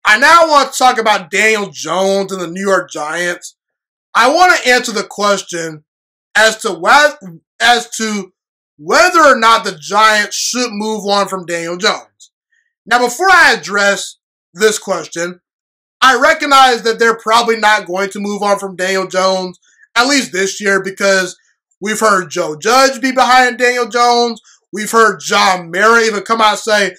I now want to talk about Daniel Jones and the New York Giants. I want to answer the question as to whether or not the Giants should move on from Daniel Jones. Now, before I address this question, I recognize that they're probably not going to move on from Daniel Jones, at least this year, because we've heard Joe Judge be behind Daniel Jones. We've heard John Mara even come out and say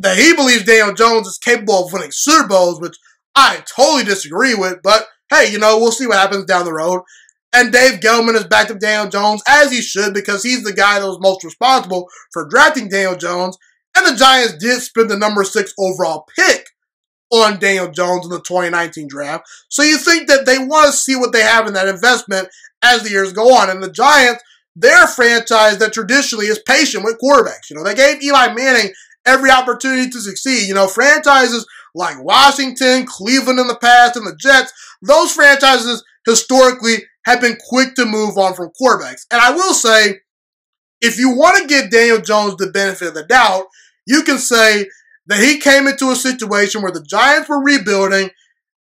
that he believes Daniel Jones is capable of winning Super Bowls, which I totally disagree with. But hey, we'll see what happens down the road. And Dave Gettleman has backed up Daniel Jones, as he should, because he's the guy that was most responsible for drafting Daniel Jones. And the Giants did spend the number 6 overall pick on Daniel Jones in the 2019 draft. So you think that they want to see what they have in that investment as the years go on. And the Giants, they're a franchise that traditionally is patient with quarterbacks. They gave Eli Manning every opportunity to succeed. Franchises like Washington, Cleveland in the past, and the Jets, those franchises historically have been quick to move on from quarterbacks. And I will say, if you want to give Daniel Jones the benefit of the doubt, you can say that he came into a situation where the Giants were rebuilding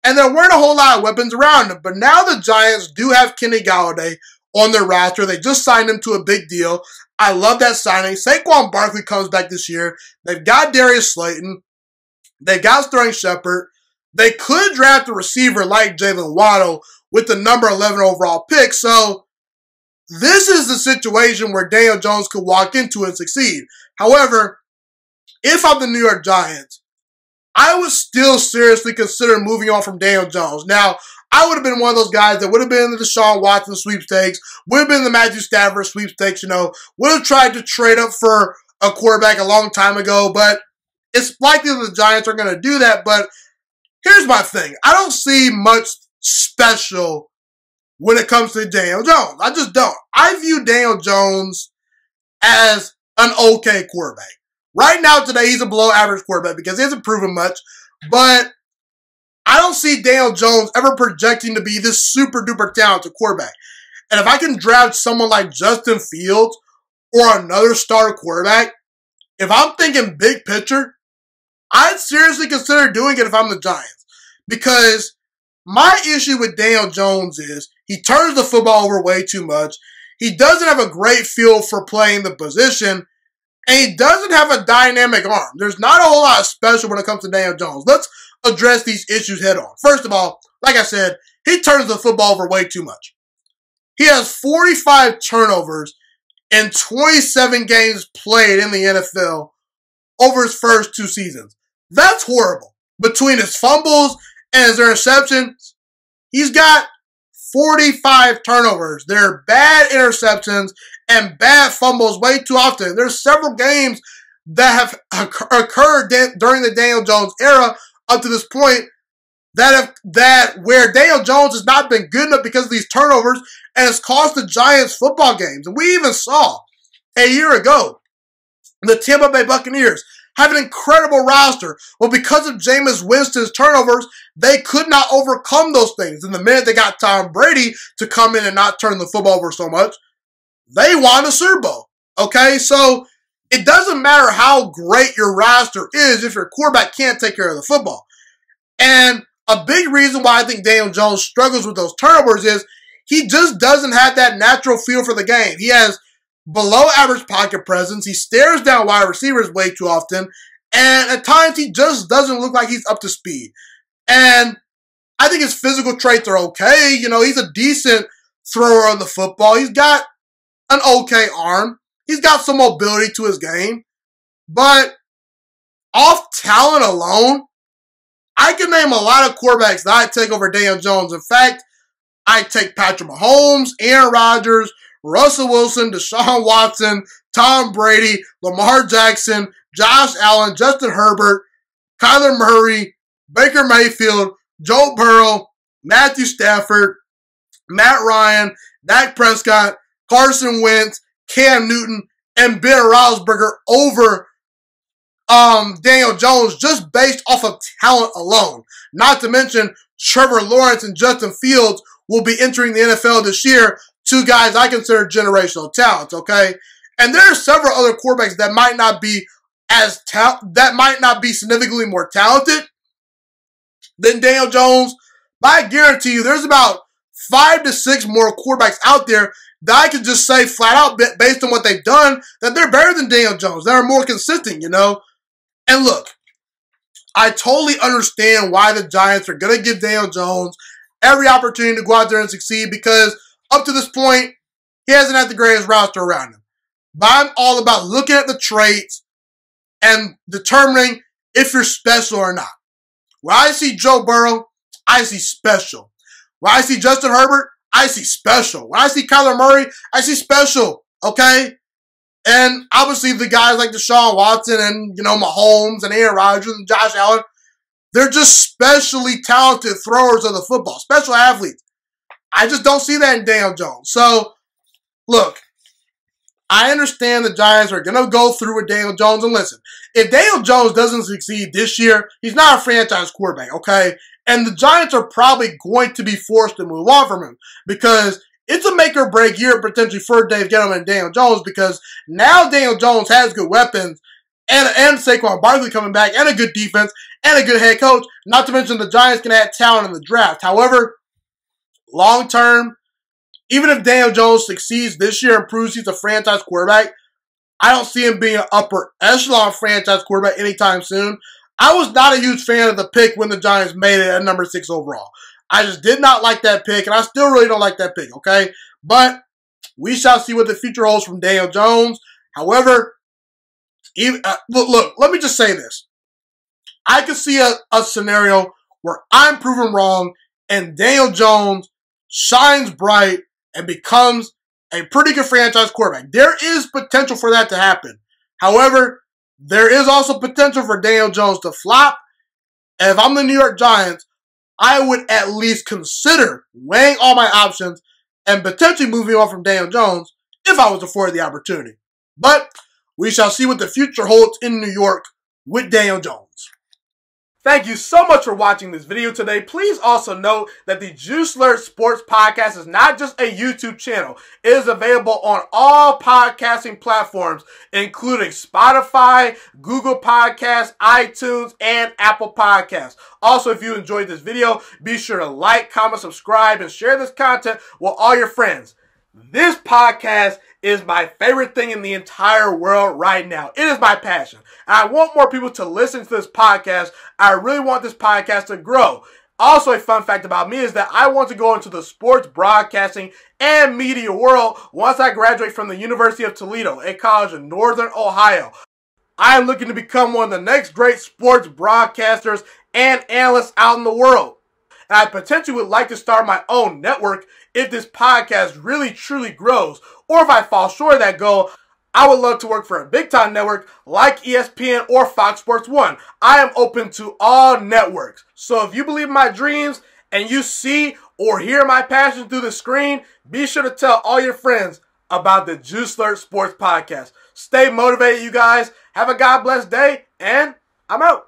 and there weren't a whole lot of weapons around him. But now the Giants do have Kenny Golladay on their roster. They just signed him to a big deal. I love that signing. Saquon Barkley comes back this year. They've got Darius Slayton. They've got Sterling Shepard. They could draft a receiver like Jalen Waddle with the number 11 overall pick. So this is the situation where Daniel Jones could walk into and succeed. However, if I'm the New York Giants, I would still seriously consider moving on from Daniel Jones. Now, I would have been one of those guys that would have been in the Deshaun Watson sweepstakes, would have been in the Matthew Stafford sweepstakes, would have tried to trade up for a quarterback a long time ago, but it's likely that the Giants are going to do that. But here's my thing. I don't see much special when it comes to Daniel Jones. I just don't. I view Daniel Jones as an okay quarterback. Right now, today, he's a below-average quarterback because he hasn't proven much. But I don't see Daniel Jones ever projecting to be this super-duper talented quarterback. And if I can draft someone like Justin Fields or another star quarterback, if I'm thinking big picture, I'd seriously consider doing it if I'm the Giants. Because my issue with Daniel Jones is he turns the football over way too much. He doesn't have a great feel for playing the position. And he doesn't have a dynamic arm. There's not a whole lot of special when it comes to Daniel Jones. Let's address these issues head on. First of all, like I said, he turns the football over way too much. He has 45 turnovers in 27 games played in the NFL over his first 2 seasons. That's horrible. Between his fumbles and his interceptions, he's got 45 turnovers. They're bad interceptions and bad fumbles way too often. There's several games that have occurred during the Daniel Jones era up to this point that where Daniel Jones has not been good enough because of these turnovers, and it's cost the Giants football games. And we even saw a year ago the Tampa Bay Buccaneers have an incredible roster. Well, because of Jameis Winston's turnovers, they could not overcome those things. And the minute they got Tom Brady to come in and not turn the football over so much, they won a Super Bowl. Okay, so it doesn't matter how great your roster is if your quarterback can't take care of the football. And a big reason why I think Daniel Jones struggles with those turnovers is he just doesn't have that natural feel for the game. He has below average pocket presence. He stares down wide receivers way too often. And at times he just doesn't look like he's up to speed. And I think his physical traits are okay. He's a decent thrower of the football. He's got an okay arm. He's got some mobility to his game. But off talent alone, I can name a lot of quarterbacks that I'd take over Daniel Jones. In fact, I'd take Patrick Mahomes, Aaron Rodgers, Russell Wilson, Deshaun Watson, Tom Brady, Lamar Jackson, Josh Allen, Justin Herbert, Kyler Murray, Baker Mayfield, Joe Burrow, Matthew Stafford, Matt Ryan, Dak Prescott, Carson Wentz, Cam Newton, and Ben Roethlisberger over Daniel Jones just based off of talent alone. Not to mention Trevor Lawrence and Justin Fields will be entering the NFL this year. 2 guys I consider generational talents, okay? And there are several other quarterbacks that might not be significantly more talented, than Daniel Jones, but I guarantee you there's about 5 to 6 more quarterbacks out there that I could just say flat out, based on what they've done, that they're better than Daniel Jones. They're more consistent, you know? And look, I totally understand why the Giants are going to give Daniel Jones every opportunity to go out there and succeed, because up to this point, he hasn't had the greatest roster around him. But I'm all about looking at the traits and determining if you're special or not. When I see Joe Burrow, I see special. When I see Justin Herbert, I see special. When I see Kyler Murray, I see special, okay? And obviously the guys like Deshaun Watson and, you know, Mahomes and Aaron Rodgers and Josh Allen, they're just specially talented throwers of the football, special athletes. I just don't see that in Daniel Jones. So, look, I understand the Giants are going to go through with Daniel Jones. And listen, if Daniel Jones doesn't succeed this year, he's not a franchise quarterback, okay? And the Giants are probably going to be forced to move on from him, because it's a make or break year potentially for Dave Gettleman and Daniel Jones, because now Daniel Jones has good weapons and Saquon Barkley coming back and a good defense and a good head coach. Not to mention the Giants can add talent in the draft. However, long term, even if Daniel Jones succeeds this year and proves he's a franchise quarterback, I don't see him being an upper echelon franchise quarterback anytime soon. I was not a huge fan of the pick when the Giants made it at number 6 overall. I just did not like that pick, and I still really don't like that pick, okay? But we shall see what the future holds from Daniel Jones. However, look, let me just say this. I could see a scenario where I'm proven wrong and Daniel Jones shines bright and becomes a pretty good franchise quarterback. There is potential for that to happen. However, there is also potential for Daniel Jones to flop. And if I'm the New York Giants, I would at least consider weighing all my options and potentially moving on from Daniel Jones if I was afforded the opportunity. But we shall see what the future holds in New York with Daniel Jones. Thank you so much for watching this video today. Please also note that the Juiciest Sports Podcast is not just a YouTube channel. It is available on all podcasting platforms, including Spotify, Google Podcasts, iTunes, and Apple Podcasts. Also, if you enjoyed this video, be sure to like, comment, subscribe, and share this content with all your friends. This podcast is my favorite thing in the entire world right now. It is my passion. And I want more people to listen to this podcast. I really want this podcast to grow. Also, a fun fact about me is that I want to go into the sports broadcasting and media world once I graduate from the University of Toledo, a college in Northern Ohio. I am looking to become one of the next great sports broadcasters and analysts out in the world. And I potentially would like to start my own network if this podcast really truly grows. Or if I fall short of that goal, I would love to work for a big-time network like ESPN or Fox Sports 1. I am open to all networks. So if you believe in my dreams and you see or hear my passion through the screen, be sure to tell all your friends about the Juiciest Sports Podcast. Stay motivated, you guys. Have a God-blessed day, and I'm out.